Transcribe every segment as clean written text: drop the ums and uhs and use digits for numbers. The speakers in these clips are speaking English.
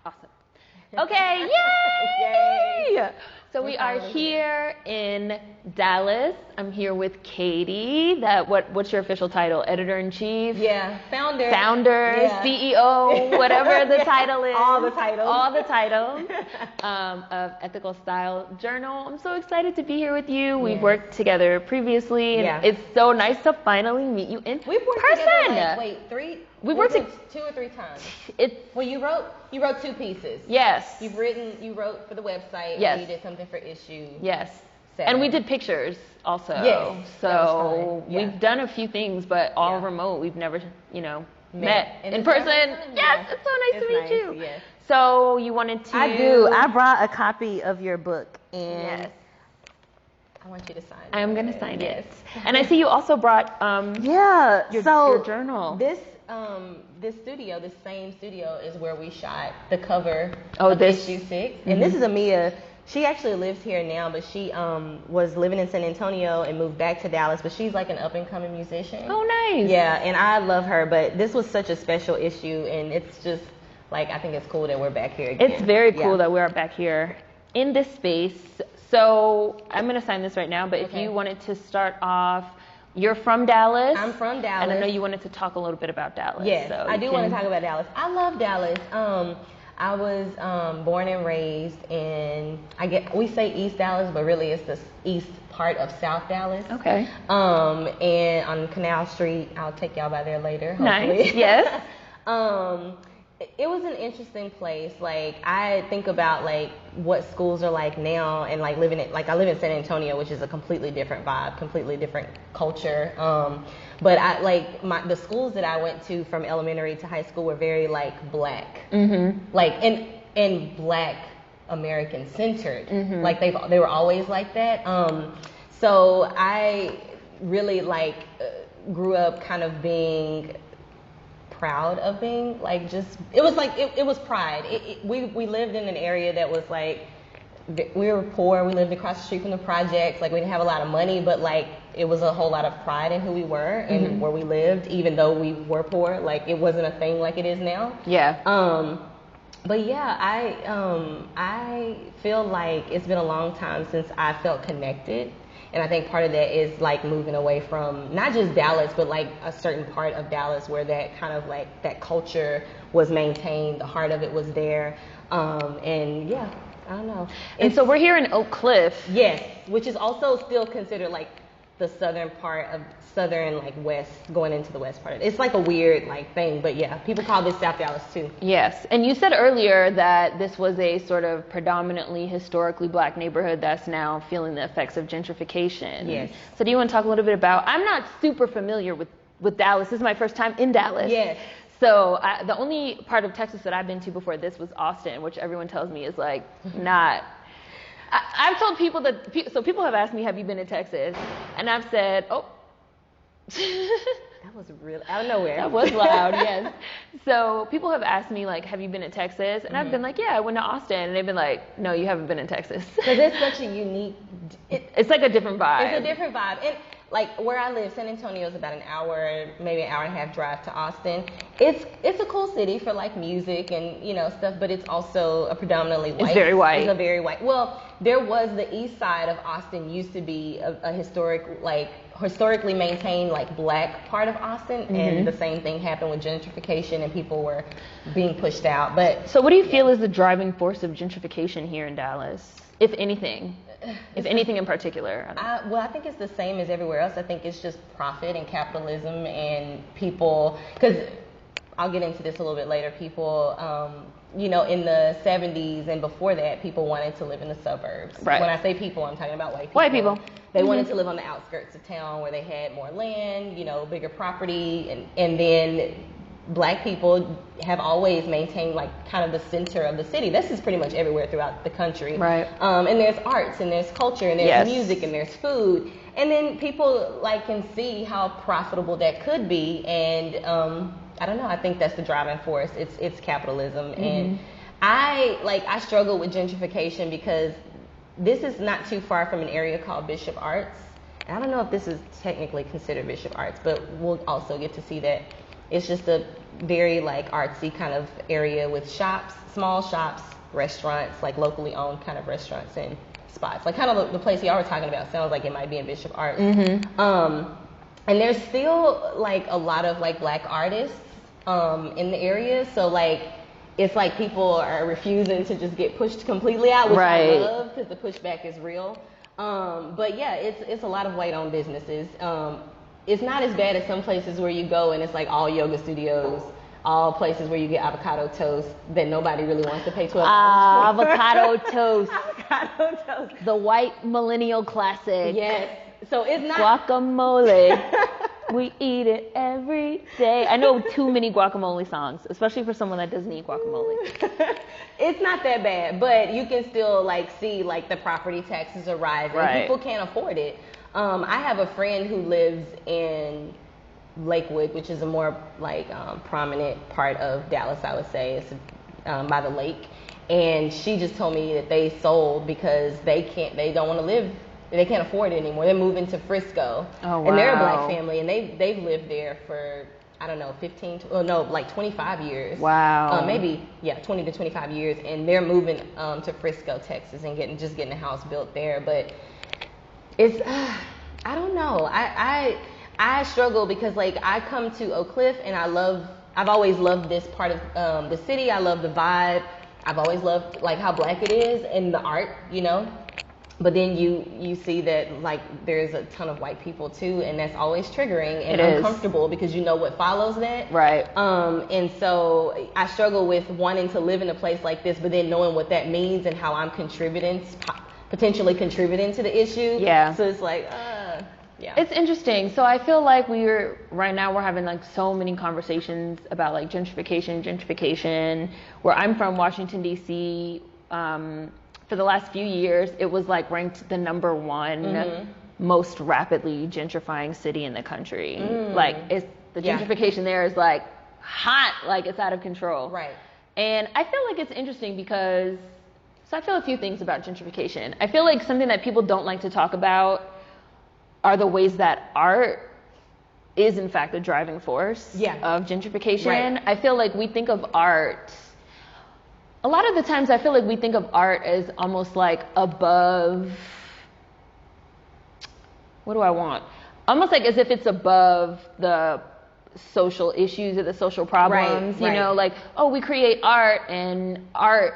Awesome. Okay, yay! Yay! So we are here in Dallas. I'm here with Katie. What's your official title? Editor-in-chief? Yeah, founder, yeah. CEO, whatever the title is. All the titles. Of Ethical Style Journal. I'm so excited to be here with you. We've worked together previously, and it's so nice to finally meet you in We've worked person. Together, We've worked 2 or 3 times. Well, you wrote 2 pieces. Yes. You wrote for the website. Yes. And you did something for Issue. Yes. 7. And we did pictures also. Yes. So we've done a few things, but all remote. We've never, met in person. Yes. It's so nice to meet you. Yes. So you wanted to? I do. I brought a copy of your book, and yes. I want you to sign it. I'm going to sign it. And I see you also brought your journal. This studio, this same studio, is where we shot the cover of Issue 6. Mm-hmm. And this is Amia. She actually lives here now, but she was living in San Antonio and moved back to Dallas. But she's like an up-and-coming musician. Oh, nice. Yeah, and I love her. But this was such a special issue, and it's just, I think it's cool that we're back here again. It's very cool that we're back here in this space. So I'm going to sign this right now, but if you wanted to start off, you're from Dallas. I'm from Dallas. And I know you wanted to talk a little bit about Dallas. Yes, so I do want to talk about Dallas. I love Dallas. I was born and raised in, we say East Dallas, but really it's the east part of South Dallas. Okay. And on Canal Street, I'll take y'all by there later, hopefully. Nice, yes. It was an interesting place. I think about what schools are like now, and I live in San Antonio, which is a completely different vibe, completely different culture. But the schools that I went to from elementary to high school were very black, and black American centered. Mm-hmm. They were always like that. So I really grew up kind of being proud of being it was pride. We lived in an area that was we were poor. We lived across the street from the projects. We didn't have a lot of money, but it was a whole lot of pride in who we were and where we lived, even though we were poor. It wasn't a thing like it is now. Yeah. But yeah, I feel like it's been a long time since I felt connected. And I think part of that is moving away from not just Dallas, but a certain part of Dallas where that kind of that culture was maintained. The heart of it was there. And yeah, I don't know. And so we're here in Oak Cliff. Yes, which is also still considered the southern part of west, going into the west part. It's a weird thing, but yeah, people call this South Dallas too. Yes, and you said earlier that this was a sort of predominantly historically black neighborhood that's now feeling the effects of gentrification. Yes. So do you want to talk a little bit about, I'm not super familiar with Dallas. This is my first time in Dallas. Yes. So the only part of Texas that I've been to before this was Austin, which everyone tells me is not. I've told people so people have asked me, have you been to Texas? And I've said, oh. That was really out of nowhere. That was loud, yes. So people have asked me, have you been to Texas? And I've been yeah, I went to Austin. And they've been no, you haven't been in Texas. Because it's such a unique... It's a different vibe. It's a different vibe. And where I live, San Antonio is about an hour, maybe an hour and a half drive to Austin. It's a cool city for music and stuff, but it's also a predominantly white. It's very white. It's a very white. Well, there was the east side of Austin used to be a historically maintained black part of Austin, and the same thing happened with gentrification and people were being pushed out. But so what do you feel is the driving force of gentrification here in Dallas, if anything? If anything in particular? I think it's the same as everywhere else. I think it's just profit and capitalism and people, because I'll get into this a little bit later, people, in the 70s and before that, people wanted to live in the suburbs. Right. When I say people, I'm talking about white people. White people. They wanted to live on the outskirts of town where they had more land, bigger property, and then black people have always maintained kind of the center of the city. This is pretty much everywhere throughout the country. Right. And there's arts and there's culture and there's music and there's food. And then people can see how profitable that could be. And I don't know, I think that's the driving force. It's capitalism. And I struggle with gentrification because this is not too far from an area called Bishop Arts. And I don't know if this is technically considered Bishop Arts, but we'll also get to see that. It's just a very like artsy kind of area with shops, small shops, restaurants, like locally owned kind of restaurants and spots. Like kind of the place y'all were talking about sounds like it might be in Bishop Arts. And there's still like a lot of like black artists in the area. So like it's like people are refusing to just get pushed completely out, which I love because the pushback is real. But yeah, it's a lot of white-owned businesses. It's not as bad as some places where you go and it's like all yoga studios, all places where you get avocado toast that nobody really wants to pay $12 for. Avocado toast. Avocado toast. The white millennial classic. Yes. So it's not guacamole. We eat it every day. I know too many guacamole songs, especially for someone that doesn't eat guacamole. It's not that bad, but you can still like see like the property taxes are rising. Right. People can't afford it. I have a friend who lives in Lakewood, which is a more like prominent part of Dallas, I would say. It's by the lake, and she just told me that they sold because they don't want to live. They can't afford it anymore. They're moving to Frisco. Oh, wow. And they're a black family, and they've lived there for, I don't know, 25 years. Wow. Maybe, 20 to 25 years, and they're moving to Frisco, Texas, and getting a house built there. But it's, I don't know. I struggle because, like, I come to Oak Cliff, and I've always loved this part of the city. I love the vibe. I've always loved, like, how black it is and the art, you know? But then you see that like there's a ton of white people too, and that's always triggering and uncomfortable because you know what follows that. Right. And so I struggle with wanting to live in a place like this, but then knowing what that means and how I'm potentially contributing to the issue. Yeah. So it's like, yeah. It's interesting. So I feel like right now we're having like so many conversations about like gentrification. Where I'm from, Washington, D.C., for the last few years, it was like ranked the number one most rapidly gentrifying city in the country. Like the gentrification there is like hot, like it's out of control. Right. And I feel like it's interesting because, so I feel a few things about gentrification. I feel like something that people don't like to talk about are the ways that art is in fact the driving force of gentrification. Right. I feel like we think of art, a lot of the times I feel like we think of art as almost like above, what do I want? Almost like as if it's above the social issues or the social problems, you know, like, oh, we create art and art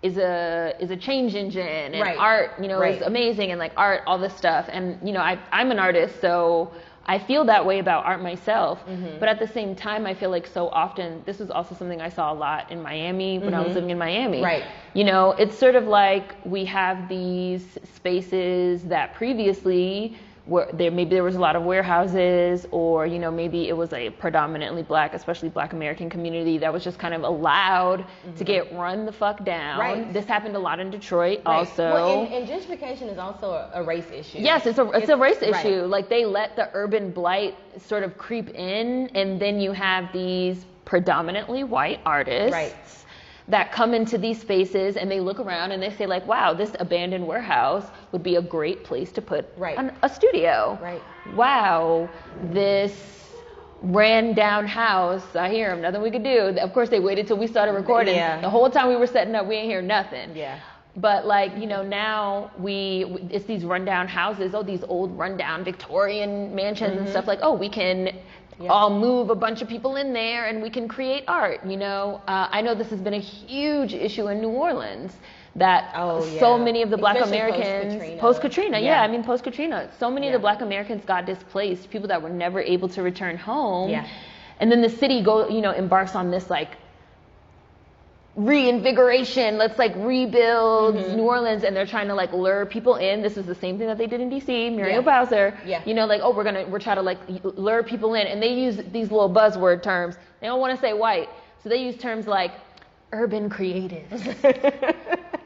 is a change engine and art, you know, is amazing and like art, all this stuff. And, you know, I'm an artist, so I feel that way about art myself, but at the same time, I feel like so often, this was also something I saw a lot in Miami when I was living in Miami. Right. You know, it's sort of like we have these spaces that previously maybe there was a lot of warehouses, or, you know, maybe it was a predominantly black, especially black American community that was just kind of allowed to get run the fuck down. Right. This happened a lot in Detroit also. Well, and gentrification is also a race issue. Yes, it's a race issue. Like they let the urban blight sort of creep in, and then you have these predominantly white artists that come into these spaces and they look around and they say like, wow, this abandoned warehouse would be a great place to put a studio. Right. Wow, this ran down house, I hear them, nothing we could do. Of course, they waited till we started recording. Yeah. The whole time we were setting up, we ain't hear nothing. Yeah. But like, you know, now it's these rundown houses, these old rundown Victorian mansions and stuff like, we can all move a bunch of people in there and we can create art, you know. I know this has been a huge issue in New Orleans, that so many of the black Americans, post-Katrina, post-Katrina, so many of the black Americans got displaced, people that were never able to return home. Yeah. And then the city embarks on this like reinvigoration, let's like rebuild New Orleans, and they're trying to like lure people in. This is the same thing that they did in DC, Muriel Bowser. Yeah. You know, like, we're trying to like lure people in, and they use these little buzzword terms. They don't want to say white, so they use terms like urban creatives.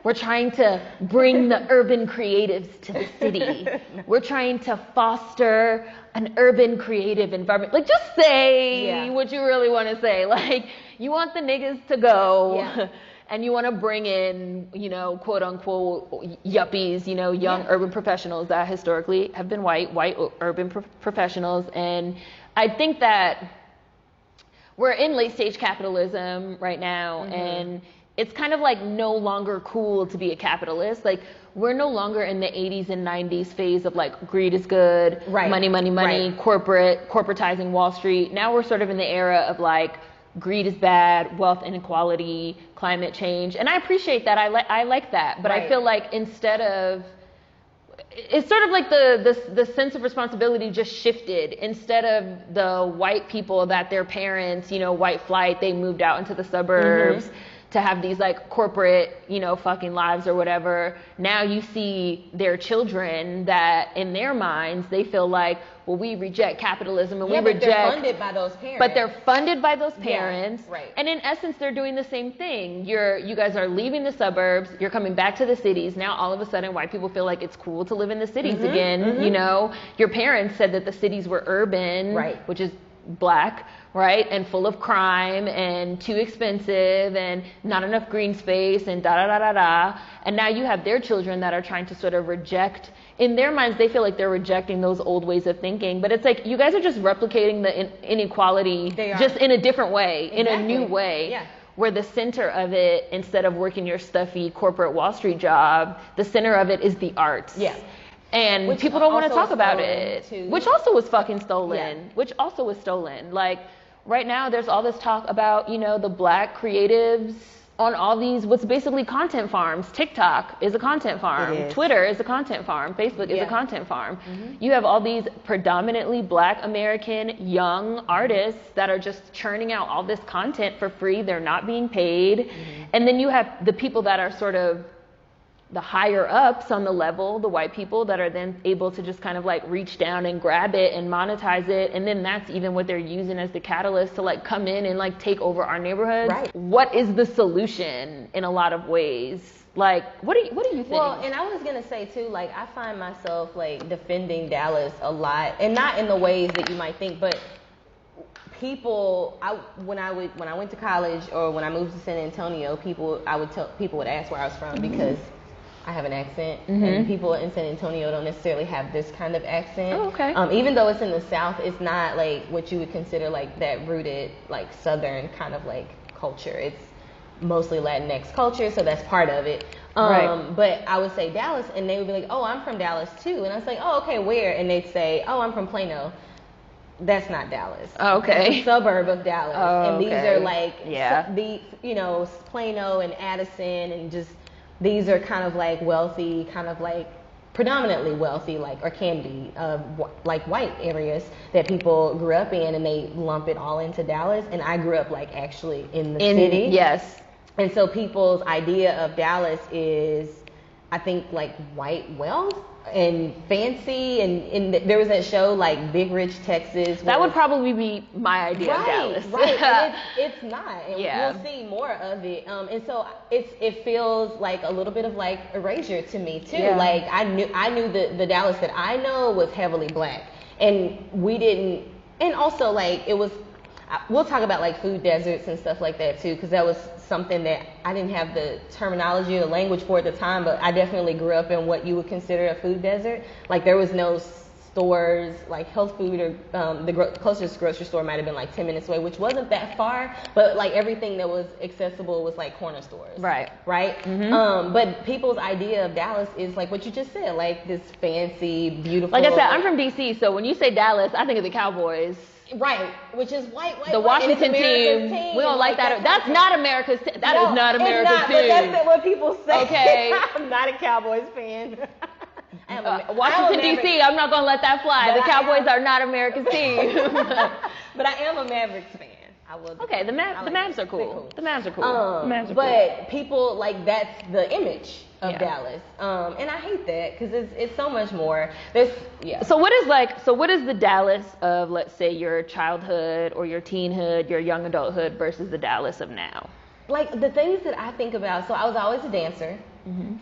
We're trying to bring the urban creatives to the city. We're trying to foster an urban creative environment. Like, just say what you really want to say. Like, you want the niggas to go, and you want to bring in, you know, quote unquote yuppies, you know, young urban professionals that historically have been white urban professionals. And I think that we're in late stage capitalism right now, and it's kind of like no longer cool to be a capitalist. Like, we're no longer in the 80s and 90s phase of like greed is good, money, corporatizing Wall Street. Now we're sort of in the era of like greed is bad, wealth inequality, climate change. And I appreciate that. I like that. But I feel like instead of, it's sort of like the sense of responsibility just shifted. Instead of the white people that their parents, you know, white flight, they moved out into the suburbs to have these like corporate, you know, fucking lives or whatever. Now you see their children that in their minds, they feel like, well, we reject capitalism and we reject. But they're funded by those parents. But they're funded by those parents. Yeah, right. And in essence, they're doing the same thing. You guys are leaving the suburbs. You're coming back to the cities. Now, all of a sudden, white people feel like it's cool to live in the cities again. You know, your parents said that the cities were urban, which is black, right, and full of crime and too expensive and not enough green space and da. And now you have their children that are trying to sort of reject. In their minds, they feel like they're rejecting those old ways of thinking. But it's like you guys are just replicating the inequality just in a different way, in a new way, where the center of it, instead of working your stuffy corporate Wall Street job, the center of it is the arts. And which people don't want to talk about it, which also was fucking stolen, which also was stolen. Like right now, there's all this talk about, you know, the black creatives on all these, what's basically content farms. TikTok is a content farm. Twitter is a content farm. Facebook is a content farm. You have all these predominantly black American young artists that are just churning out all this content for free. They're not being paid. And then you have the people that are sort of the higher ups on the level, the white people that are then able to just kind of like reach down and grab it and monetize it. And then that's even what they're using as the catalyst to like come in and like take over our neighborhoods. What is the solution in a lot of ways? Like, what do you think? Well, and I was going to say too, like, I find myself like defending Dallas a lot, and not in the ways that you might think, but people, when I went to college or when I moved to San Antonio, people would ask where I was from because I have an accent, and people in San Antonio don't necessarily have this kind of accent. Even though it's in the South, it's not like what you would consider like that rooted like Southern kind of like culture. It's mostly Latinx culture, so that's part of it. But I would say Dallas, and they would be like, "Oh, I'm from Dallas too," and I was like, "Oh, okay, where?" And they'd say, "Oh, I'm from Plano." That's not Dallas. It's a suburb of Dallas, and these are like the, you know, Plano and Addison and just. These are kind of like wealthy, kind of like predominantly wealthy, like, or can be, like white areas that people grew up in, and they lump it all into Dallas. And I grew up like actually in the city. And so people's idea of Dallas is, I think, like white wealth and fancy, and there was that show like Big Rich Texas. That would probably be my idea of Dallas. And it's not, and we'll see more of it. And so it feels like a little bit of like erasure to me too. Like I knew the Dallas that I know was heavily black, and we didn't. And also like it was. We'll talk about like food deserts and stuff like that too, because that was something that I didn't have the terminology or the language for at the time, but I definitely grew up in what you would consider a food desert. Like there was no stores like health food, or the closest grocery store might have been like 10 minutes away, which wasn't that far, but like everything that was accessible was like corner stores. Right. But people's idea of Dallas is like what you just said, like this fancy, beautiful. Like I said, I'm from DC, so when you say Dallas, I think of the Cowboys. Which is white. The Washington team. We don't like that. That's not America's team. That is not America's team. But that's what people say. Okay. I'm not a Cowboys fan. Washington, D.C., I'm not going to let that fly. The Cowboys are not America's team. But I am a Mavericks fan. I will. Okay, the Mavs are cool. The Mavs are cool. But people, like, that's the image of Dallas. And I hate that because it's so much more. So what is the Dallas of, let's say, your childhood or your teenhood, your young adulthood versus the Dallas of now? Like the things that I think about, so I was always a dancer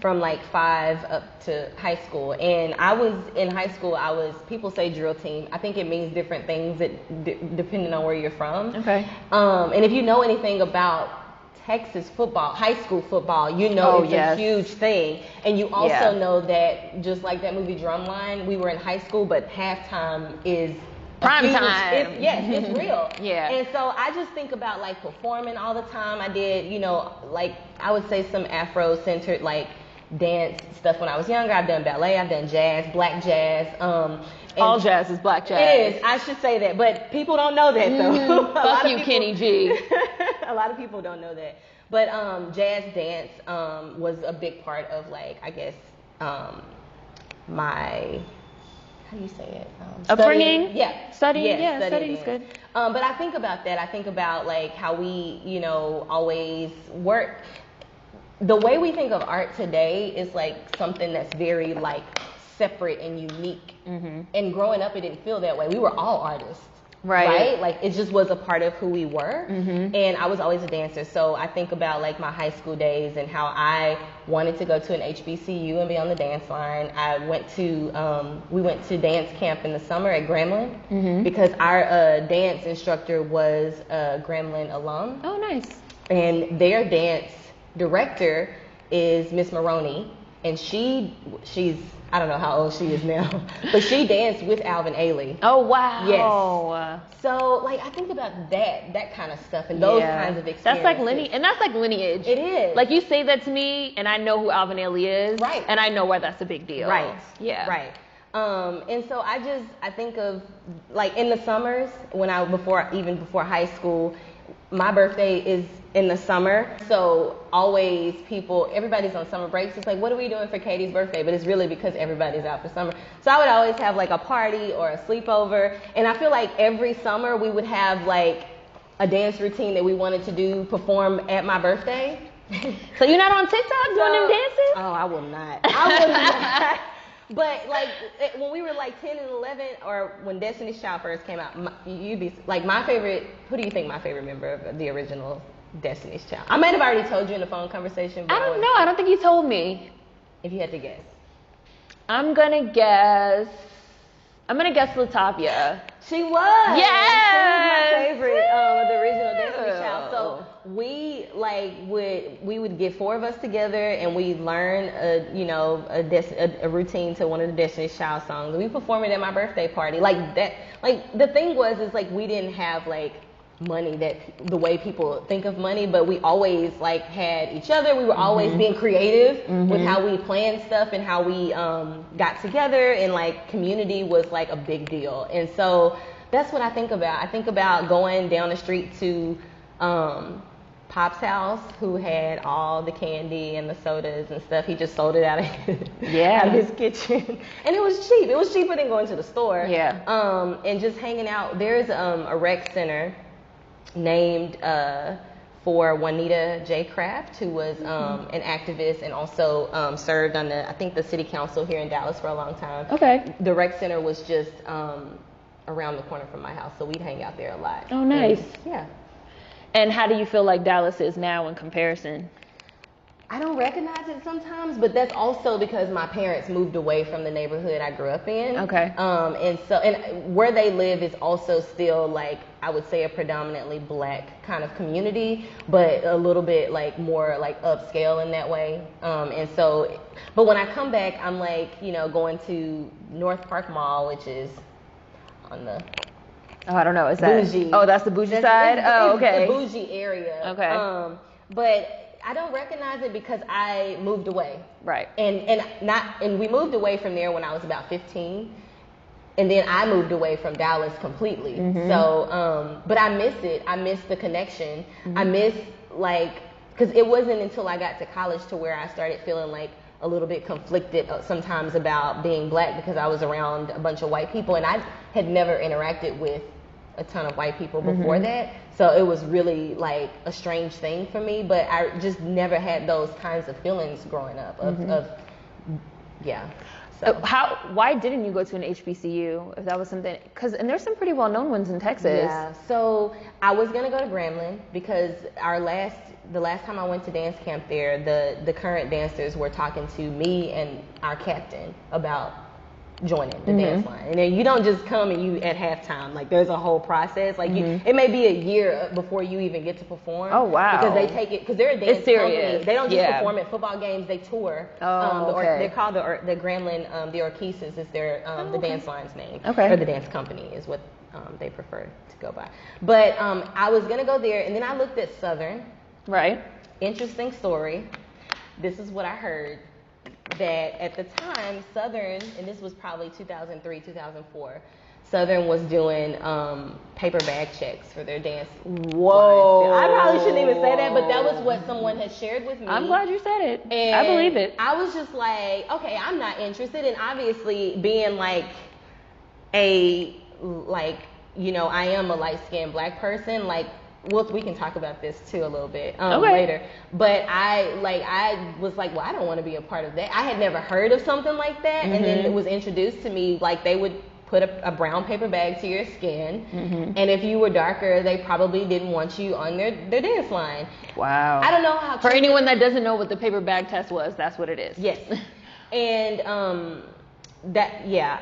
from like 5 up to high school. And I was in high school, people say drill team. I think it means different things depending on where you're from. And if you know anything about Texas football, high school football, you know it's a huge thing. And you also know that just like that movie Drumline, we were in high school, but halftime is Prime time. It's real. Yeah. And so I just think about like performing all the time. I did, like I would say some Afro-centered like dance stuff when I was younger. I've done ballet, I've done jazz, black jazz. All jazz is black jazz. It is. I should say that, but people don't know that though. Fuck you, Kenny G. A lot of people don't know that. But jazz dance was a big part of like, I guess, my, how do you say it? Upbringing? Studying? Studying's good. But I think about that. I think about like how we, always work. The way we think of art today is like something that's very like separate and unique. And growing up, it didn't feel that way. We were all artists. Right? Like it just was a part of who we were. And I was always a dancer. So I think about like my high school days and how I wanted to go to an HBCU and be on the dance line. We went to dance camp in the summer at Grambling because our dance instructor was a Grambling alum. Oh, nice. And their dance director is Miss Maroney. And she's I don't know how old she is now, but she danced with Alvin Ailey. Oh, wow. Yes. So, like, I think about that kind of stuff and those kinds of experiences. That's like lineage. It is. Like, you say that to me, and I know who Alvin Ailey is. Right. And I know why that's a big deal. Right. Yeah. Right. And so I think of, like, in the summers, even before high school, my birthday is in the summer, so always everybody's on summer breaks. It's like, what are we doing for Katie's birthday? But it's really because everybody's out for summer. So I would always have like a party or a sleepover, and I feel like every summer we would have like a dance routine that we wanted to perform at my birthday. So you're not on TikTok doing them dances? Oh, I will not. But like when we were like 10 and 11, or when Destiny's Child first came out, you'd be like, my favorite. Who do you think my favorite member of the original Destiny's Child? I might have already told you in the phone conversation. But I don't know. I don't think you told me. If you had to guess, I'm gonna guess Latavia. She was. Yes. She was my favorite of the original Destiny's Child. So we would get 4 of us together and we learn a routine to one of the Destiny's Child songs. We performed it at my birthday party. Like that. Like the thing is like we didn't have like money the way people think of money, but we always like had each other. We were always being creative with how we planned stuff and how we got together, and like community was like a big deal. And so that's what I think about. I think about going down the street to Pop's house, who had all the candy and the sodas and stuff. He just sold it out of his kitchen, and it was cheap. It was cheaper than going to the store. And just hanging out. There's a rec center named for Juanita J. Kraft, who was an activist and also served on the city council here in Dallas for a long time. Okay. The rec center was just around the corner from my house, so we'd hang out there a lot. Oh, nice. Yeah. And how do you feel like Dallas is now in comparison? I don't recognize it sometimes, but that's also because my parents moved away from the neighborhood I grew up in. Okay. And where they live is also still like, I would say, a predominantly black kind of community, but a little bit like more like upscale in that way. But when I come back, I'm like, going to North Park Mall, which is on the I don't know. Is that bougie? Oh, that's the bougie side. Okay. It's the bougie area. Okay. But I don't recognize it because I moved away. Right. And we moved away from there when I was about 15. And then I moved away from Dallas completely. So, but I miss it. I miss the connection. I miss because it wasn't until I got to college to where I started feeling like a little bit conflicted sometimes about being black, because I was around a bunch of white people and I had never interacted with a ton of white people before that. So it was really like a strange thing for me, but I just never had those kinds of feelings growing up So. Why didn't you go to an HBCU if that was something? And there's some pretty well-known ones in Texas. Yeah. So I was gonna go to Grambling because the last time I went to dance camp there, the current dancers were talking to me and our captain about joining the dance line. And then you don't just come and you at halftime. Like there's a whole process. Like it may be a year before you even get to perform. Oh wow! Because they take it because they're a dance company. They don't just perform at football games. They tour. Okay. They're called the Grambling. The Orchesis is their the dance line's name. Okay. Or the dance company is what they prefer to go by. But I was gonna go there, and then I looked at Southern. Right. Interesting story. This is what I heard, that at the time Southern, and this was probably 2003, 2004, Southern was doing paper bag checks for their dance. Whoa. I probably shouldn't even say that, but that was what someone had shared with me. I'm glad you said it. And I believe it. I was just like, okay, I'm not interested. And obviously being like I am a light-skinned black person, like, we can talk about this too a little bit later. But I was like, well, I don't want to be a part of that. I had never heard of something like that. And then it was introduced to me, like, they would put a brown paper bag to your skin. And if you were darker, they probably didn't want you on their dance line. Wow. I don't know how. For anyone that doesn't know what the paper bag test was, that's what it is. Yes. And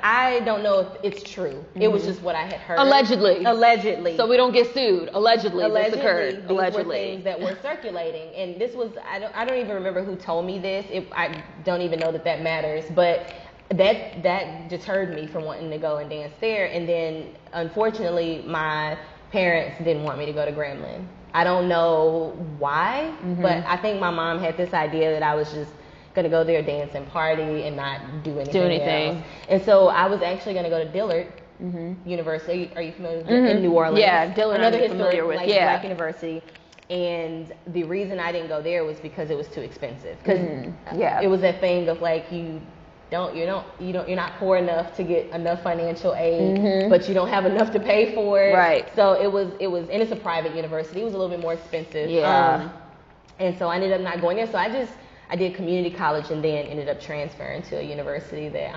I don't know if it's true. It was just what I had heard. Allegedly. So we don't get sued. Allegedly this occurred. These were things that were circulating, and this was I don't even remember who told me this. I don't even know that matters, but that deterred me from wanting to go and dance there. And then unfortunately my parents didn't want me to go to Grambling. I don't know why, but I think my mom had this idea that I was just going to go there, dance and party, and not do anything else. And so I was actually going to go to Dillard University. Are you familiar with it? In New Orleans? Yeah, Dillard another I'm familiar with. Black university. And the reason I didn't go there was because it was too expensive. Because it was that thing of like, you're not poor enough to get enough financial aid, but you don't have enough to pay for it. Right. So it was, and it's a private university. It was a little bit more expensive. Yeah. And so I ended up not going there. So I did community college and then ended up transferring to a university that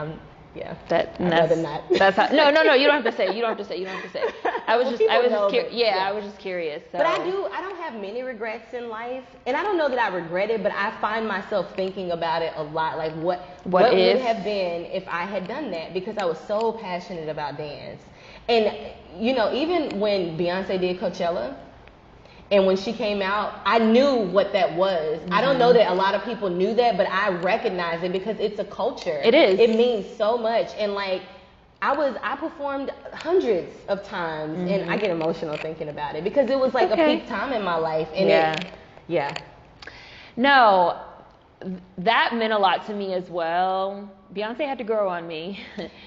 That's how. No. You don't have to say. You don't have to say. I was just curious. So. But I don't have many regrets in life, and I don't know that I regret it, but I find myself thinking about it a lot. Like what would have been if I had done that, because I was so passionate about dance. And even when Beyonce did Coachella, and when she came out, I knew what that was. I don't know that a lot of people knew that, but I recognize it because it's a culture. It is. It means so much. And like, I performed hundreds of times, and I get emotional thinking about it because it was like a peak time in my life. And No, that meant a lot to me as well. Beyonce had to grow on me.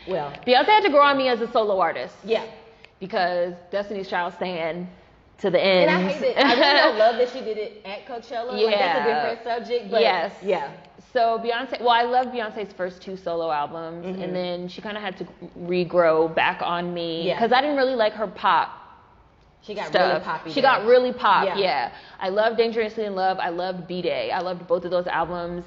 Beyonce had to grow on me as a solo artist. Yeah. Because Destiny's Child stan to the end. And I hate it. I really don't love that she did it at Coachella. Yeah. Like, that's a different subject. But yes. Yeah. So I loved Beyonce's first 2 solo albums, and then she kind of had to regrow back on me because I didn't really like her pop. She got stuff. really poppy. She got really pop. Yeah. I loved Dangerously in Love. I loved B-Day. I loved both of those albums.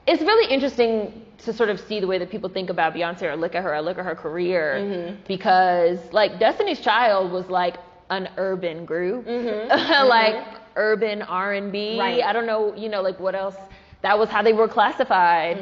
It's really interesting to sort of see the way that people think about Beyonce or look at her career, because like Destiny's Child was like an urban group, like urban R&B. Right. I don't know, like what else. That was how they were classified.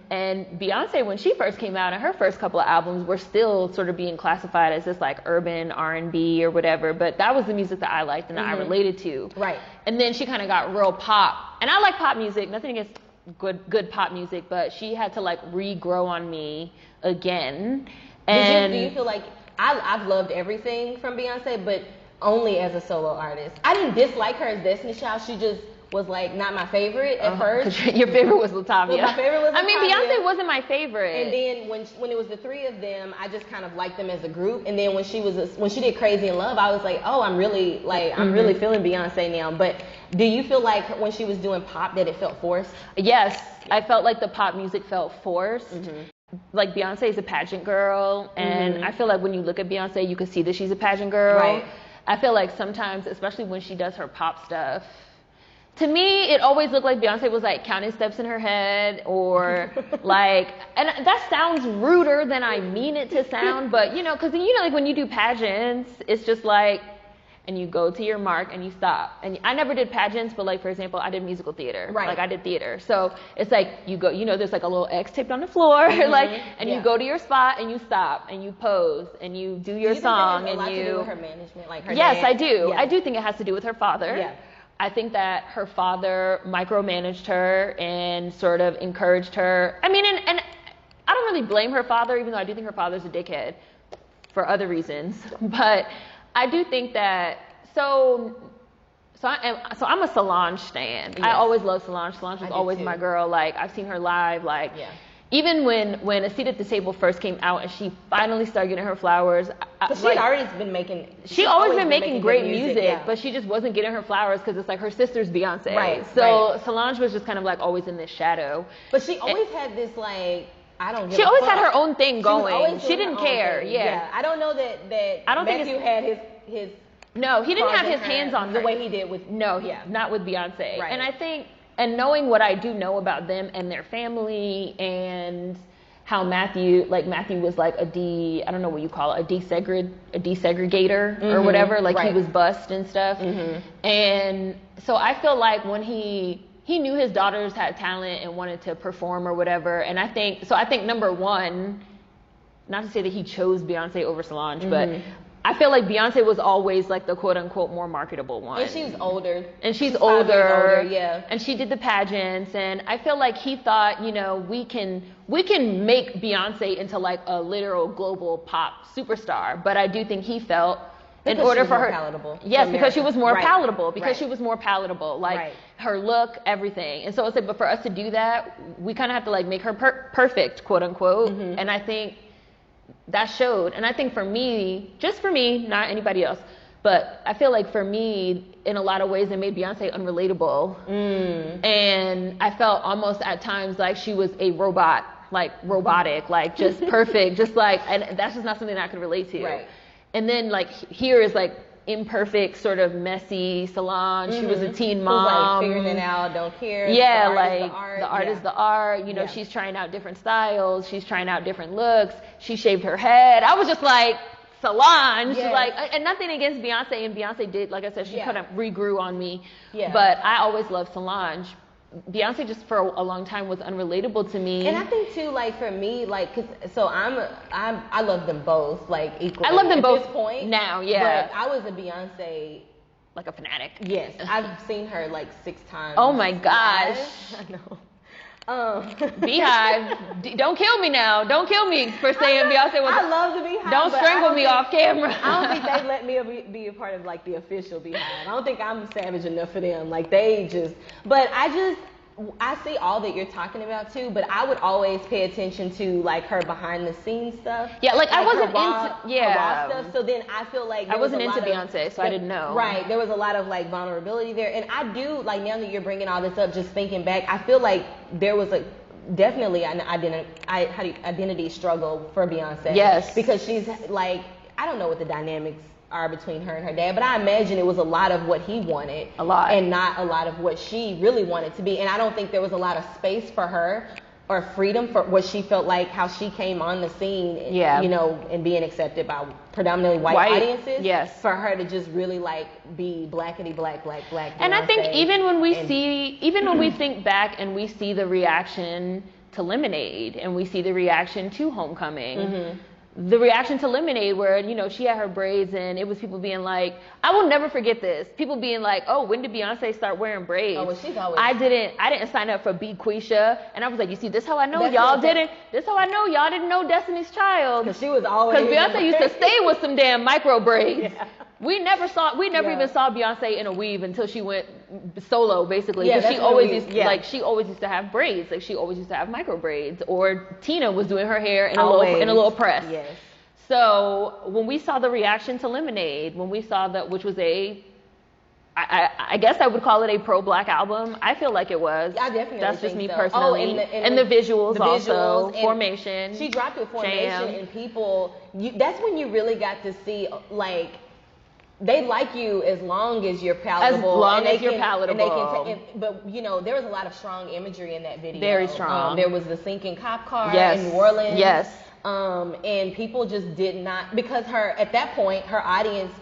And Beyonce, when she first came out, and her first couple of albums were still sort of being classified as this like urban R&B or whatever. But that was the music that I liked and that I related to. Right. And then she kind of got real pop. And I like pop music. Nothing against good pop music, but she had to like regrow on me again. And do you feel like I've loved everything from Beyonce, but only as a solo artist? I didn't dislike her as Destiny's Child. She just was like not my favorite at first. Your favorite was Latavia. My favorite was Latavia. I mean, Beyonce wasn't my favorite. And then when it was the 3 of them, I just kind of liked them as a group. And then when she did Crazy in Love, I was like, oh, I'm really feeling Beyonce now. But do you feel like when she was doing pop that it felt forced? Yes, I felt like the pop music felt forced. Like Beyonce is a pageant girl, and I feel like when you look at Beyonce, you can see that she's a pageant girl. Right. I feel like sometimes, especially when she does her pop stuff, to me, it always looked like Beyonce was like counting steps in her head, or like, and that sounds ruder than I mean it to sound, but because like when you do pageants, it's just like, and you go to your mark and you stop. And I never did pageants, but like, for example, I did musical theater. Right. Like I did theater. So it's like you go, there's like a little X taped on the floor, like, and you go to your spot and you stop and you pose and you do your song. Do you think it has a lot to do with her management, like her Yes, dance? I do. Yeah. I do think it has to do with her father. Yeah. I think that her father micromanaged her and sort of encouraged her. I mean, and I don't really blame her father, even though I do think her father's a dickhead for other reasons. But I do think that, I'm a Solange stan. Yes. I always loved Solange. Solange was always my girl. Like, I've seen her live. Like, even when A Seat at the Table first came out and she finally started getting her flowers. But she'd always been making. She's always been making great music, but she just wasn't getting her flowers because it's like her sister's Beyonce. Right. So Solange was just kind of like always in this shadow. But she always had this like. I don't give She a always fuck. had her own thing going. She didn't care. Yeah. I don't know that I don't think Matthew had his. No, he didn't have his hands on the her. way he did with. No, not with Beyonce. Right. And I think, and knowing what I do know about them and their family and how Matthew was like I don't know what you call it, a desegregator or whatever. Like he was bussed and stuff. And so I feel like when he knew his daughters had talent and wanted to perform or whatever. And I think number one, not to say that he chose Beyonce over Solange, but I feel like Beyonce was always like the quote unquote more marketable one. And she's older. And she's older. Yeah. And she did the pageants. And I feel like he thought, we can make Beyonce into like a literal global pop superstar. But I do think he felt in order for her palatable. Yes, because she was more palatable. She was more palatable. Like her look, everything. And so it's like, but for us to do that, we kind of have to like make her perfect, quote unquote. And I think that showed. And I think for me, just for me, not anybody else, but I feel like for me, in a lot of ways, it made Beyonce unrelatable. And I felt almost at times like she was a robot, like robotic, like just perfect, just like, and that's just not something that I could relate to. Right. And then like here is like imperfect, sort of messy Solange. She was a teen mom. Who's like figuring it out, don't care. Yeah, The art is the art. She's trying out different styles. She's trying out different looks. She shaved her head. I was just like, Solange, like, and nothing against Beyonce. And Beyonce did, like I said, she kind of regrew on me. Yeah. But I always loved Solange. Beyonce just for a long time was unrelatable to me. And I think too, like for me, like, I love them both, like equally. I love them both at this point now, yeah. But I was a Beyonce, like a fanatic. Yes, I've seen her like 6 times. Oh my gosh. I know. Beehive, don't kill me now. Don't kill me for saying Beyonce was. I love the Beehive. Don't strangle me off camera. I don't think they let me be a part of like the official Beehive. I don't think I'm savage enough for them. Like they just, but I see all that you're talking about too, but I would always pay attention to like her behind the scenes stuff. Yeah, like I wasn't her raw stuff. So then I feel like I wasn't into Beyonce, so I didn't know. Right, there was a lot of like vulnerability there, and I do like now that you're bringing all this up, just thinking back, I feel like there was definitely an identity struggle for Beyonce. Yes, because she's like, I don't know what the dynamics are between her and her dad, but I imagine it was a lot of what he wanted, and not a lot of what she really wanted to be. And I don't think there was a lot of space for her or freedom for what she felt like, how she came on the scene, and being accepted by predominantly white audiences. Yes, for her to just really like be blackity black Beyonce. And I think even when we think back and we see the reaction to Lemonade and we see the reaction to Homecoming. The reaction to Lemonade where, she had her braids and it was people being like, I will never forget this. People being like, oh, when did Beyonce start wearing braids? Oh, well, she's always. I didn't sign up for Be Quisha. And I was like, you see, this how I know y'all didn't know Destiny's Child. Because she was always. Because Beyonce used to stay with some damn micro braids. Yeah. We never even saw Beyonce in a weave until she went solo, basically. Yeah, she always used to have braids. Like she always used to have micro braids. Or Tina was doing her hair in a little press. Yes. So when we saw the reaction to Lemonade, when we saw that, which was I guess I would call it a pro-black album. I feel like it was. I definitely That's just me so. personally. And the visuals also. Formation. She dropped with Formation and people. That's when you really got to see like. They like you as long as you're palatable. As long as you're palatable. But there was a lot of strong imagery in that video. Very strong. There was the sinking cop car in New Orleans. Yes. And people just did not, because at that point, her audience,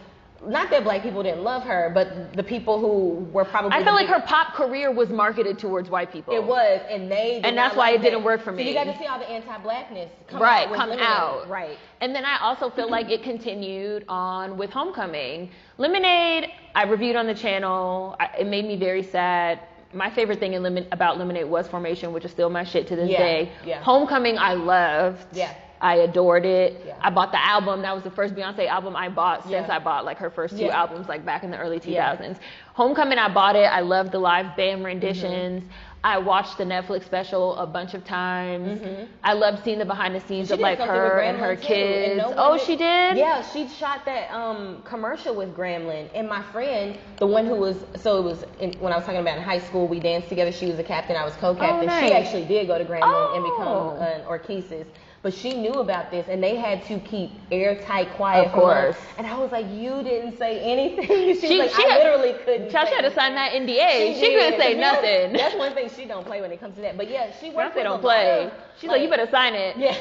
not that black people didn't love her, but the people who were probably. I feel like her pop career was marketed towards white people. It was, and that's why it didn't work for me. So you got to see all the anti-blackness come out. Right. And then I also feel like it continued on with Homecoming. Lemonade, I reviewed on the channel. It made me very sad. My favorite thing about Lemonade was Formation, which is still my shit to this day. Yeah. Homecoming, I loved. Yeah. I adored it. Yeah. I bought the album. That was the first Beyonce album I bought since I bought like her first 2 albums like back in the early 2000s. Homecoming, I bought it. I loved the live band renditions. I watched the Netflix special a bunch of times. I loved seeing the behind the scenes of like her and her kids. She did? Yeah, she shot that commercial with Gremlin. And my friend, the one who was, when I was talking about in high school, we danced together. She was a captain, I was co-captain. She actually did go to Gremlin and become an Orchesis. But she knew about this, and they had to keep airtight quiet. Of course. And I was like, you didn't say anything. She was like, I literally couldn't. She had to sign that NDA. She couldn't say nothing. That's one thing she don't play when it comes to that. But yeah, she worked with don't play. She's like, you better sign it. Yeah.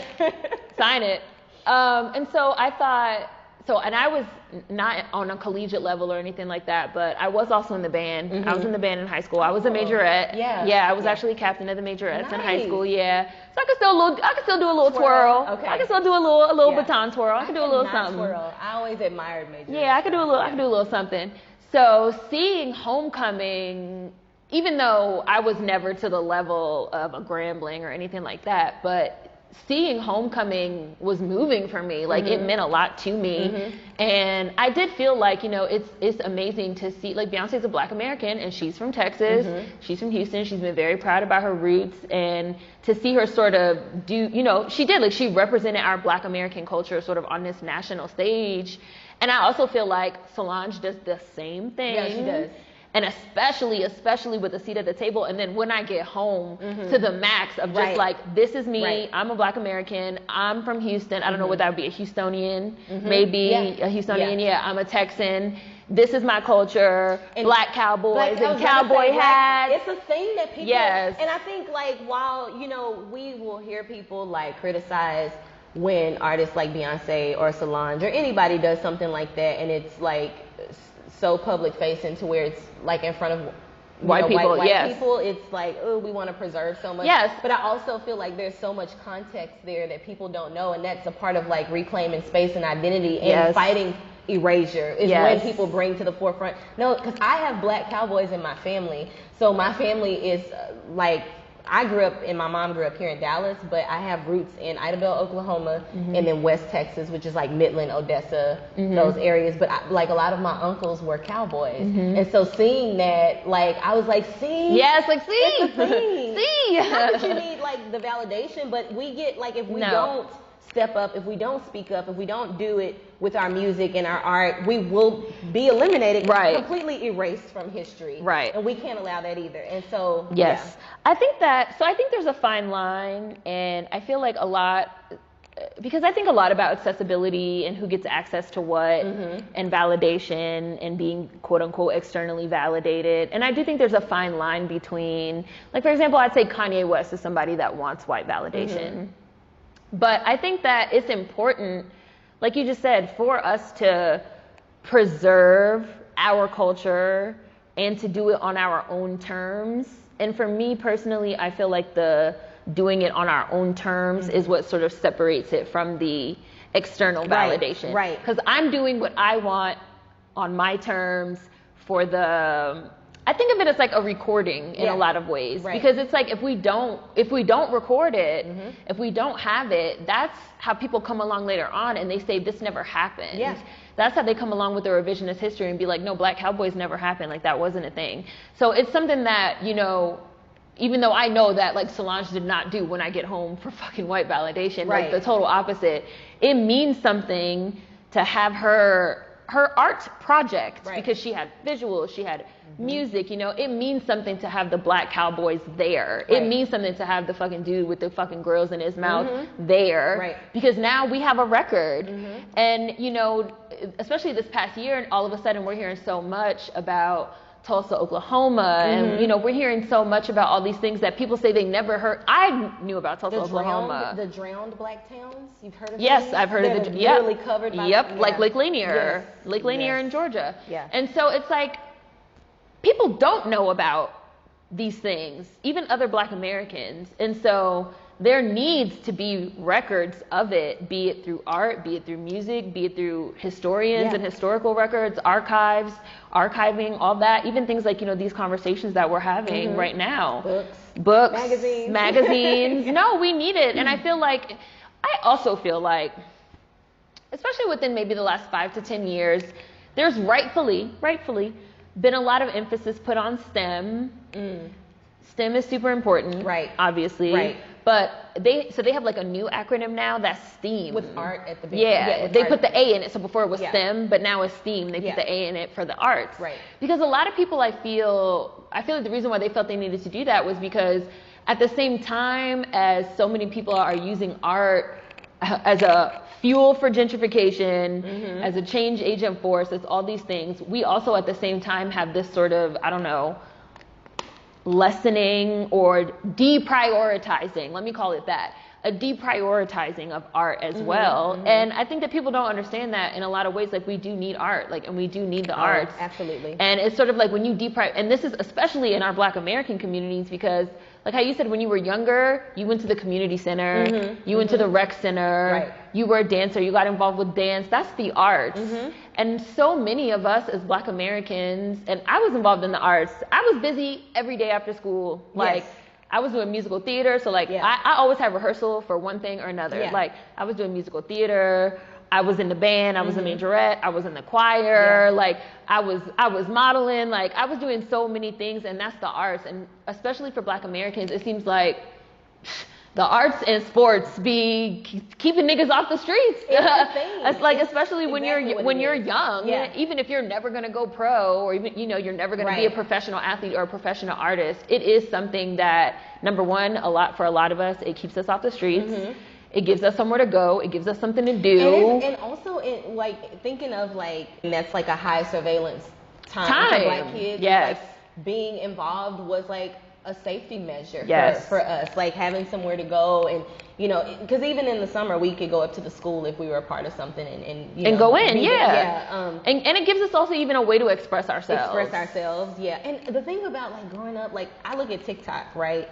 Sign it. And so I thought, and I was not on a collegiate level or anything like that, but I was also in the band. I was in the band in high school. I was a majorette. Yeah, I was actually captain of the majorettes in high school. Yeah, so I could still do a little twirl. Okay. I could still do a little baton twirl. I could do a little something. Twirl. I always admired majorettes. Yeah, I could do a little something. So seeing Homecoming, even though I was never to the level of a Grambling or anything like that, but seeing Homecoming was moving for me. Like it meant a lot to me. And I did feel like, it's amazing to see, like Beyonce's a Black American and she's from Texas. She's from Houston. She's been very proud about her roots, and to see her sort of do, she represented our Black American culture sort of on this national stage. And I also feel like Solange does the same thing. Yeah, she does. And especially with a seat at the table. And then when I get home to the max of just like, this is me. I'm a Black American. I'm from Houston. I don't know what that would be, a Houstonian, maybe a Houstonian. Yeah, I'm a Texan. This is my culture. And Black cowboys and cowboy hats. It's a thing that people. Yes. And I think like while we will hear people like criticize when artists like Beyonce or Solange or anybody does something like that, and it's like so public facing to where it's like in front of white people, it's like, oh, we want to preserve so much. Yes. But I also feel like there's so much context there that people don't know, and that's a part of like reclaiming space and identity and fighting erasure is when people bring to the forefront. No, because I have Black cowboys in my family, so my family is like, I grew up, and my mom grew up here in Dallas, but I have roots in Idabel, Oklahoma, and then West Texas, which is like Midland, Odessa, those areas. But like a lot of my uncles were cowboys. And so seeing that, like, I was like, see? Yes, like, see? It's a thing. See? Not that you need like the validation, but we get, like, if we don't step up, if we don't speak up, if we don't do it with our music and our art, we will be eliminated, completely erased from history. Right. And we can't allow that either. And so, yes. I think there's a fine line, and I feel like because I think a lot about accessibility and who gets access to what and validation and being quote unquote externally validated. And I do think there's a fine line between, like, for example, I'd say Kanye West is somebody that wants white validation. But I think that it's important, like you just said, for us to preserve our culture and to do it on our own terms. And for me personally, I feel like the doing it on our own terms is what sort of separates it from the external validation. Right. Because I'm doing what I want on my terms for the... I think of it as like a recording in a lot of ways, because it's like if we don't record it, if we don't have it, that's how people come along later on and they say this never happened. Yeah. That's how they come along with the revisionist history and be like, no, Black cowboys never happened, like that wasn't a thing. So it's something that, even though I know that like Solange did not do When I Get Home for fucking white validation, like the total opposite, it means something to have her art project, because she had visuals, she had music, it means something to have the Black cowboys there. It means something to have the fucking dude with the fucking grills in his mouth there, because now we have a record. And, especially this past year, and all of a sudden we're hearing so much about Tulsa, Oklahoma, and we're hearing so much about all these things that people say they never heard. I knew about Tulsa, Oklahoma. The drowned Black towns. You've heard of them? Yes, I've heard of the. Literally covered by. Like Lake Lanier, Lake Lanier in Georgia. Yeah. And so it's like people don't know about these things, even other Black Americans, and so there needs to be records of it, be it through art, be it through music, be it through historians and historical records, archives, archiving, all that, even things like, these conversations that we're having right now. Books, magazines. No, we need it. And I feel like I also feel like, especially within maybe the last 5 to 10 years, there's rightfully been a lot of emphasis put on STEM. STEM is super important, Right. Obviously, Right. But they have like a new acronym now that's STEAM. With art at the beginning. Yeah, they put the A in it. So before it was Yeah. STEM, but now it's STEAM. They put the A in it for the arts. Right. Because a lot of people, I feel like the reason why they felt they needed to do that was because at the same time as so many people are using art as a fuel for gentrification, as a change agent force, as all these things, we also at the same time have this sort of, I don't know, lessening or deprioritizing, let me call it that, a deprioritizing of art as well. And I think that people don't understand that in a lot of ways. Like, we do need art, like, and we do need the arts. Absolutely. And it's sort of like when you and this is especially in our Black American communities, because like how you said, when you were younger, you went to the community center, you went to the rec center, Right. You were a dancer, you got involved with dance. That's the arts. And so many of us as Black Americans, and I was involved in the arts. I was busy every day after school. Like, Yes. I was doing musical theater, so like I always had reharsal for one thing or another. Yeah. Like, I was doing musical theater, I was in the band, I was a majorette, I was in the choir, like I was modeling, like I was doing so many things, and that's the arts. And especially for Black Americans, it seems like the arts and sports be keeping niggas off the streets. It's like, especially when you're young, even if you're never gonna go pro, or even you're never gonna be a professional athlete or a professional artist, it is something that, number one, for a lot of us, it keeps us off the streets. It gives us somewhere to go. It gives us something to do. And also, like, thinking of, like, that's like a high surveillance time for Black kids. Yes. Like, being involved was like a safety measure Yes. for us, like having somewhere to go. And because even in the summer we could go up to the school if we were a part of something and go in, and it gives us also even a way to express ourselves. And the thing about, like, growing up, like, I look at TikTok, right?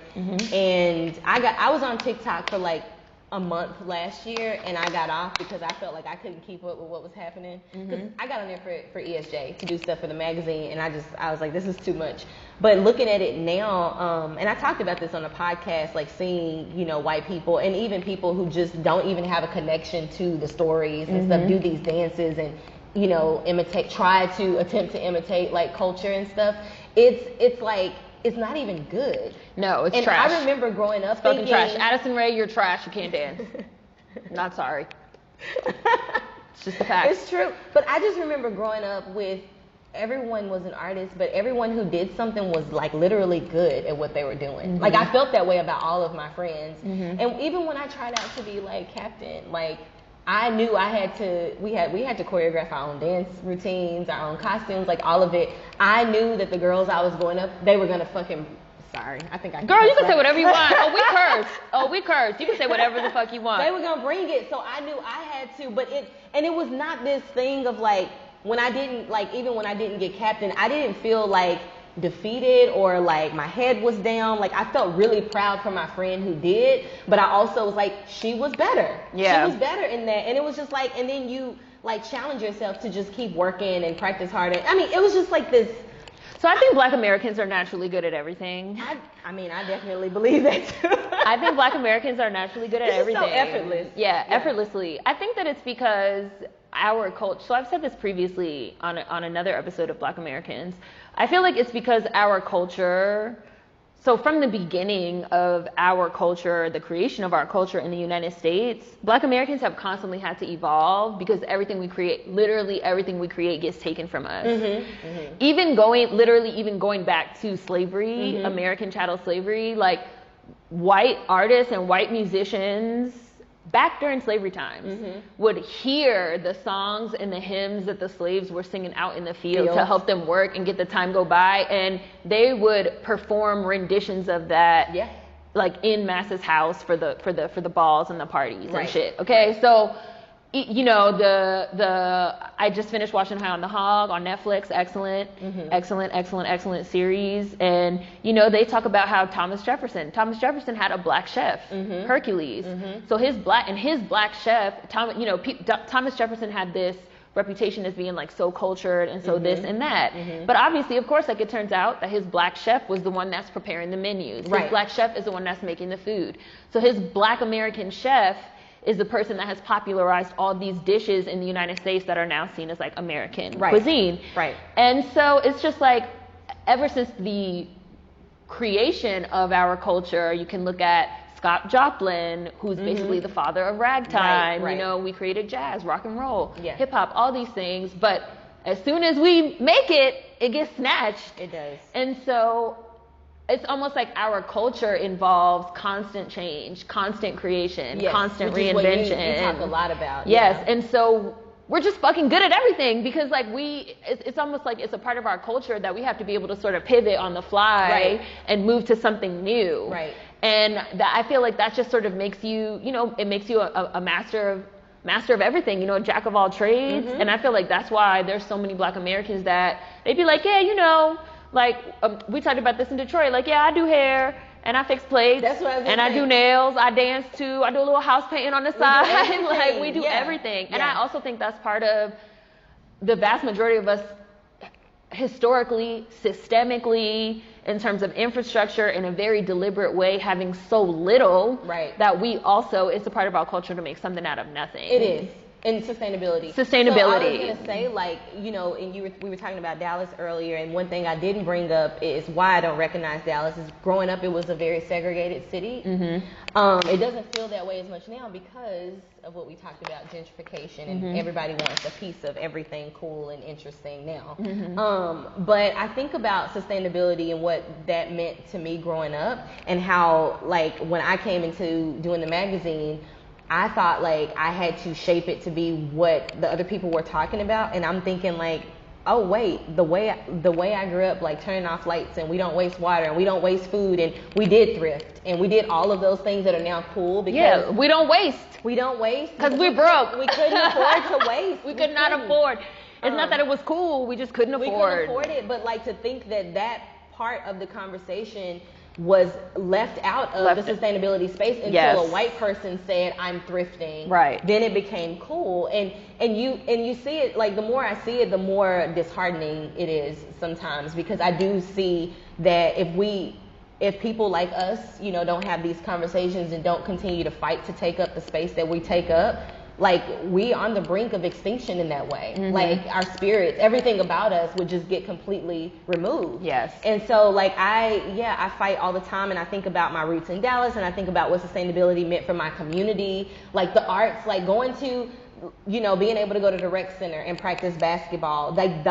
And I was on TikTok for like a month last year, and I got off because I felt like I couldn't keep up with what was happening. Because I got on there for ESJ to do stuff for the magazine, and I was like, this is too much. But looking at it now, and I talked about this on a podcast, like seeing, white people and even people who just don't even have a connection to the stories and stuff, do these dances and, attempt to imitate like culture and stuff. It's like, it's not even good. No, it's and trash. I remember growing up fucking thinking, trash. Addison Rae, you're trash. You can't dance. Not sorry. It's just a fact. It's true. But I just remember growing up with, everyone was an artist, but everyone who did something was like literally good at what they were doing. Like, I felt that way about all of my friends. And even when I tried out to be like captain, like, I knew we had to choreograph our own dance routines, our own costumes, like all of it. I knew that the girls I was going up, they were gonna fucking, sorry, I think I Girl, you can say whatever you want. We curse. You can say whatever the fuck you want. They were gonna bring it, so I knew I had to. But it was not this thing of like, when I didn't get captain, I didn't feel like defeated or like my head was down. Like, I felt really proud for my friend who did, but I also was like, she was better. Yeah. She was better in that. And it was just like, and then you like challenge yourself to just keep working and practice harder. I mean, it was just like this. So I think Black Americans are naturally good at everything. I mean, I definitely believe that too. I think Black Americans are naturally good at everything. So effortless. Yeah, effortlessly. I think that it's because our culture, so I've said this previously on another episode of Black Americans, I feel like it's because our culture, so from the beginning of our culture, the creation of our culture in the United States, Black Americans have constantly had to evolve because everything we create, literally everything we create gets taken from us. Even going back to slavery, American chattel slavery, like white artists and white musicians back during slavery times would hear the songs and the hymns that the slaves were singing out in the field to help them work and get the time go by, and they would perform renditions of that like in Mass's house for the balls and the parties and shit. Okay, so I just finished watching High on the Hog on Netflix. Excellent series. And they talk about how Thomas Jefferson had a black chef, Hercules. So his black chef, Thomas Jefferson had this reputation as being like so cultured and so this and that. But obviously, of course, like it turns out that his black chef was the one that's preparing the menus. His black chef is the one that's making the food. So his Black American chef is the person that has popularized all these dishes in the United States that are now seen as like American cuisine. Right. And so it's just like, ever since the creation of our culture, you can look at Scott Joplin, who's basically the father of ragtime. Right. You know, we created jazz, rock and roll, Yeah. hip hop, all these things. But as soon as we make it, it gets snatched. It does. And so it's almost like our culture involves constant change, constant creation, constant which is reinvention. what you talk a lot about. Yes, and so we're just fucking good at everything because like it's almost like it's a part of our culture that we have to be able to sort of pivot on the fly and move to something new. Right. And that I feel like that just sort of makes you, you know, it makes you a master of everything, you know, a jack of all trades. And I feel like that's why there's so many Black Americans that they'd be like, yeah, you know, like we talked about this in Detroit, like, yeah, I do hair and I fix plates. That's what I was and I do nails, I dance too, I do a little house painting on the side. Like we do everything. And I also think that's part of the vast majority of us historically, systemically, in terms of infrastructure, in a very deliberate way, having so little that we also, it's a part of our culture to make something out of nothing. It is. And sustainability. Sustainability. So I was going to say, like, you know, and we were talking about Dallas earlier, and one thing I didn't bring up is why I don't recognize Dallas is growing up, it was a very segregated city. It doesn't feel that way as much now because of what we talked about, gentrification, and everybody wants a piece of everything cool and interesting now. But I think about sustainability and what that meant to me growing up, and how, like, when I came into doing the magazine, I thought like I had to shape it to be what the other people were talking about, and I'm thinking like, oh wait, the way I grew up, like turning off lights, and we don't waste water, and we don't waste food, and we did thrift, and we did all of those things that are now cool because we don't waste. We don't waste because we broke. We couldn't afford to waste. We could not afford. It's not that it was cool. We just couldn't afford. We couldn't afford it, but like to think that part of the conversation was left out of the sustainability space until a white person said, I'm thrifting. Right. Then it became cool. And you see it, like, the more I see it, the more disheartening it is sometimes, because I do see that if people like us, you know, don't have these conversations and don't continue to fight to take up the space that we take up, like, we on the brink of extinction in that way. Like, our spirits, everything about us would just get completely removed. Yes. And so, like, I fight all the time, and I think about my roots in Dallas, and I think about what sustainability meant for my community. Like, the arts, like going to, you know, being able to go to the rec center and practice basketball, like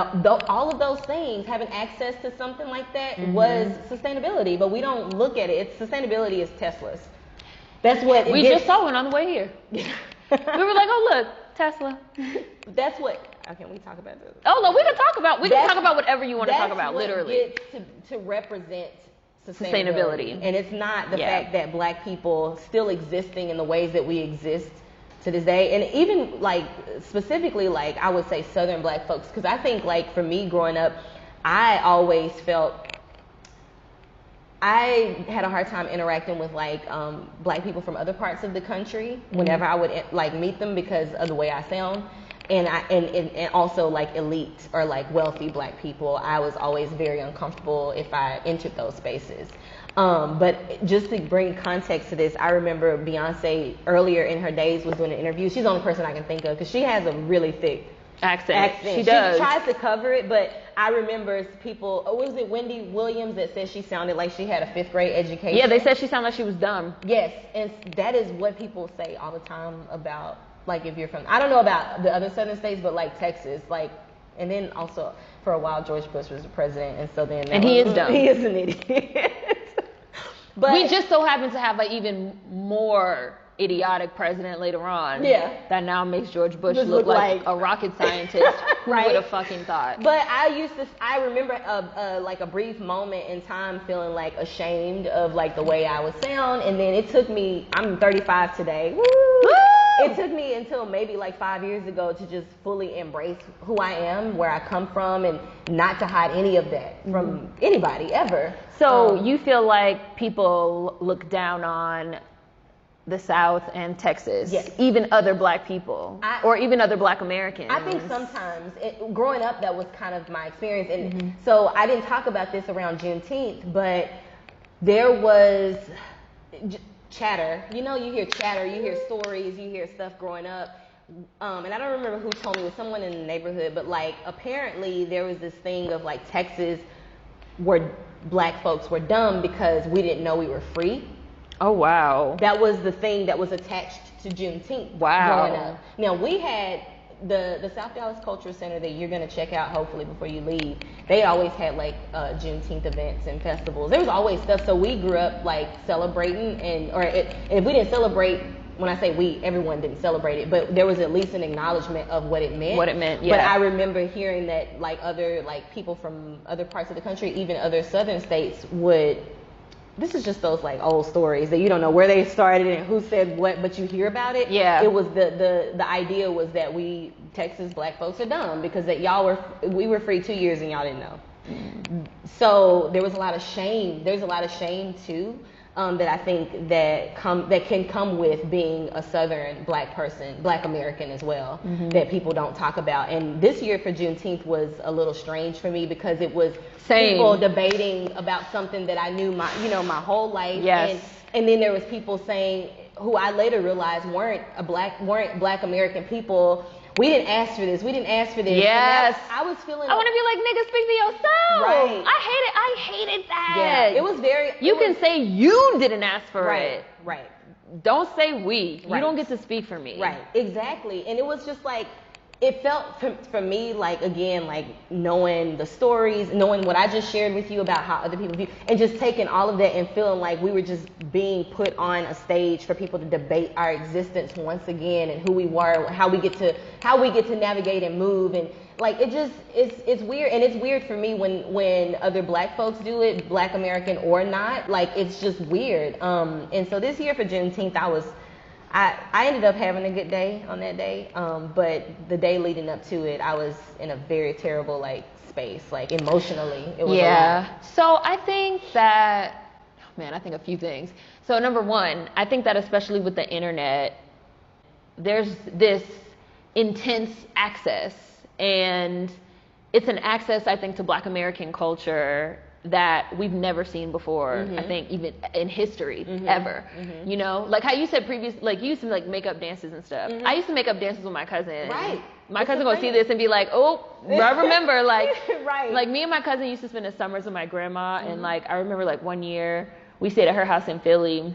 all of those things, having access to something like that was sustainability, but we don't look at it. Sustainability is Tesla's. That's what we just saw one on the way here. We were like, oh look, Tesla. That's what. Okay, we talk about this. Oh no, we can talk about whatever you want to talk about. Literally, gets to represent sustainability, and it's not the fact that Black people still existing in the ways that we exist to this day, and even like specifically, like I would say Southern Black folks, because I think like for me growing up, I always felt I had a hard time interacting with like Black people from other parts of the country whenever I would like meet them because of the way I sound, and also like elite or like wealthy Black people. I was always very uncomfortable if I entered those spaces. But just to bring context to this, I remember Beyoncé earlier in her days was doing an interview. She's the only person I can think of because she has a really thick accent. She tries to cover it, but I remember people, was it Wendy Williams that said she sounded like she had a 5th grade education? Yeah, they said she sounded like she was dumb. Yes, and that is what people say all the time about, like, if you're from, I don't know about the other southern states, but like Texas, like, and then also for a while George Bush was the president, and so then he is dumb. He is an idiot. But we just so happen to have an even more idiotic president later on. Yeah. That now makes George Bush look like a rocket scientist. Who would have fucking thought? But I remember like a brief moment in time feeling like ashamed of like the way I would sound, and then it took me, I'm 35 today. Woo! It took me until maybe like 5 years ago to just fully embrace who I am, where I come from, and not to hide any of that from anybody ever. So you feel like people look down on the South and Texas, even other Black people, or even other Black Americans? I think sometimes, growing up, that was kind of my experience. And so I didn't talk about this around Juneteenth, but there was chatter. You know, you hear chatter, you hear stories, you hear stuff growing up. And I don't remember who told me, it was someone in the neighborhood, but like apparently there was this thing of like Texas where black folks were dumb because we didn't know we were free. Oh, wow. That was the thing that was attached to Juneteenth growing up. Now, we had the South Dallas Cultural Center that you're going to check out hopefully before you leave. They always had like Juneteenth events and festivals. There was always stuff. So we grew up like celebrating, and if we didn't celebrate, when I say we, everyone didn't celebrate it, but there was at least an acknowledgement of what it meant. What it meant, yeah. But I remember hearing that like other like people from other parts of the country, even other southern states would. This is just those like old stories that you don't know where they started and who said what, but you hear about it. Yeah. It was the idea was that we Texas black folks are dumb because that we were free 2 years and y'all didn't know. So there was a lot of shame. There's a lot of shame too. That I think that can come with being a Southern black person, black American as well, that people don't talk about. And this year for Juneteenth was a little strange for me because it was people debating about something that I knew my whole life. Yes. And then there was people saying, who I later realized weren't black American people. We didn't ask for this. We didn't ask for this. Yes. I was feeling. I want to be like, nigga, speak to yourself. Right. I hated that. Yeah. It was very. You can say you didn't ask for it. Right. Don't say we. Right. You don't get to speak for me. Right. Exactly. And it was just like, it felt for me like, again, like knowing the stories, knowing what I just shared with you about how other people view, and just taking all of that and feeling like we were just being put on a stage for people to debate our existence once again and who we were, how we get to navigate and move, and like it's weird. And it's weird for me when other black folks do it, black American or not. Like it's just weird. And so this year for Juneteenth, I ended up having a good day on that day, but the day leading up to it, I was in a very terrible like space, like emotionally. It was a lot. So I think that, I think a few things. So number one, I think that especially with the internet, there's this intense access, and it's an access, I think, to Black American culture that we've never seen before. I think even in history ever. You know, like how you said like you used to like make up dances and stuff. I used to make up dances with my cousin. Right. My cousin gonna see this and be like, oh, I remember like right. Like me and my cousin used to spend the summers with my grandma, and like I remember like one year we stayed at her house in Philly,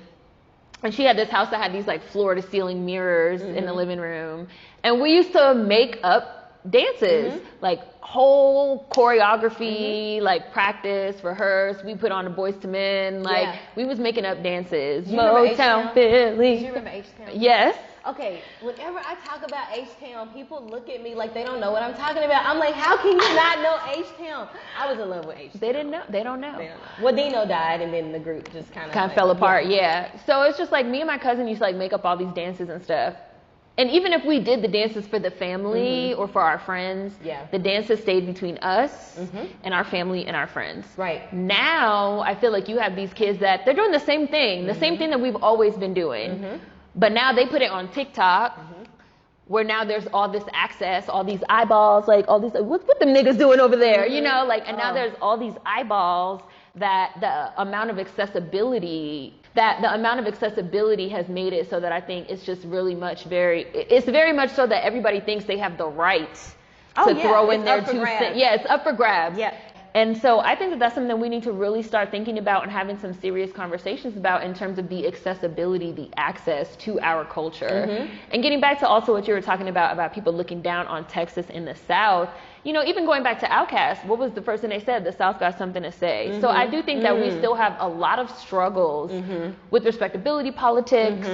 and she had this house that had these like floor to ceiling mirrors in the living room, and we used to make up dances, like whole choreography, like practice, rehearse. We put on the Boys to Men, like we was making up dances. Motown, Philly. Do you remember H-Town? Yes. Okay, whenever I talk about H-Town, people look at me like they don't know what I'm talking about. I'm like, how can you not know H-Town? I was in love with H-Town. They didn't know. They don't know. Well, Dino died, and then the group just kind of fell apart. Yeah. So it's just like me and my cousin used to like make up all these dances and stuff. And even if we did the dances for the family or for our friends, the dances stayed between us and our family and our friends. Right. Now, I feel like you have these kids that they're doing the same thing that we've always been doing. But now they put it on TikTok, where now there's all this access, all these eyeballs, like all these, what them niggas doing over there, you know? Like, and now there's all these eyeballs that the amount of accessibility has made it so that I think it's just really it's very much so that everybody thinks they have the right to throw in their 2 cents. Yeah, it's up for grabs. Yeah. And so I think that that's something that we need to really start thinking about and having some serious conversations about in terms of the accessibility, the access to our culture. And getting back to also what you were talking about people looking down on Texas in the South, you know, even going back to Outkast, what was the first thing they said? The South got something to say. So I do think that we still have a lot of struggles with respectability politics,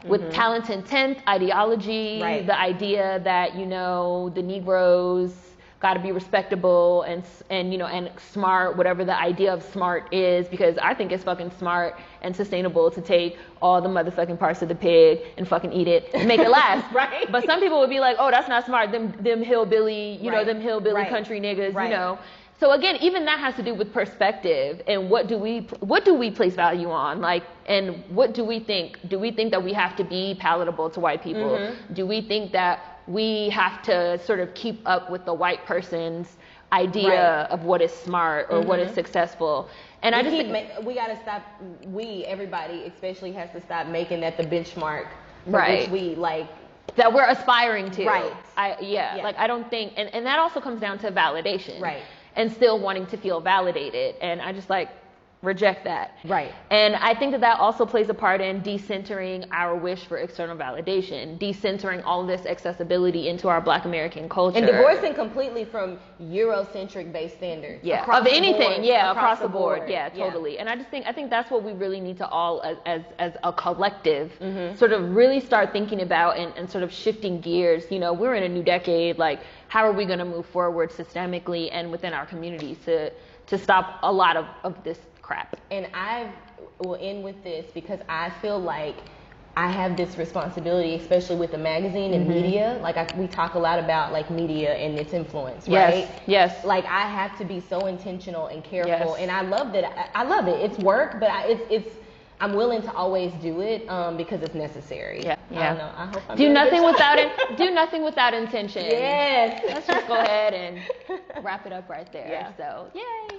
with talent intent, ideology, the idea that, you know, the Negroes got to be respectable and you know, and smart, whatever the idea of smart is, because I think it's fucking smart and sustainable to take all the motherfucking parts of the pig and fucking eat it and make it last. Right. But some people would be like, oh, that's not smart. Them hillbilly, you know, them hillbilly country niggas, you know. So again, even that has to do with perspective and what do we place value on? Like, and what do we think? Do we think that we have to be palatable to white people? Do we think that we have to sort of keep up with the white person's idea of what is smart or what is successful? And I just we got to stop. Everybody especially has to stop making that the benchmark for right. which we like. That we're aspiring to. Right. Like I don't think, and that also comes down to validation. Right. And still wanting to feel validated. And I just like reject that. Right. And I think that also plays a part in decentering our wish for external validation, decentering all of this accessibility into our Black American culture. And divorcing completely from Eurocentric based standards. Yeah. Across of anything. board, Across the board. Yeah, Yeah. totally. And I think that's what we really need to all as a collective sort of really start thinking about and sort of shifting gears. You know, we're in a new decade. Like, how are we going to move forward systemically and within our communities to stop a lot of this crap? And I will end with this because I feel like I have this responsibility, especially with the magazine and media. Like we talk a lot about like media and its influence, right? Yes. Like I have to be so intentional and careful, Yes. and I love that. I love it. It's work, but I'm willing to always do it because it's necessary. Yeah. I don't know. I hope I'm do doing a nothing good job. do nothing without intention. Yes. Let's just go ahead and wrap it up right there. Yeah. So, yay.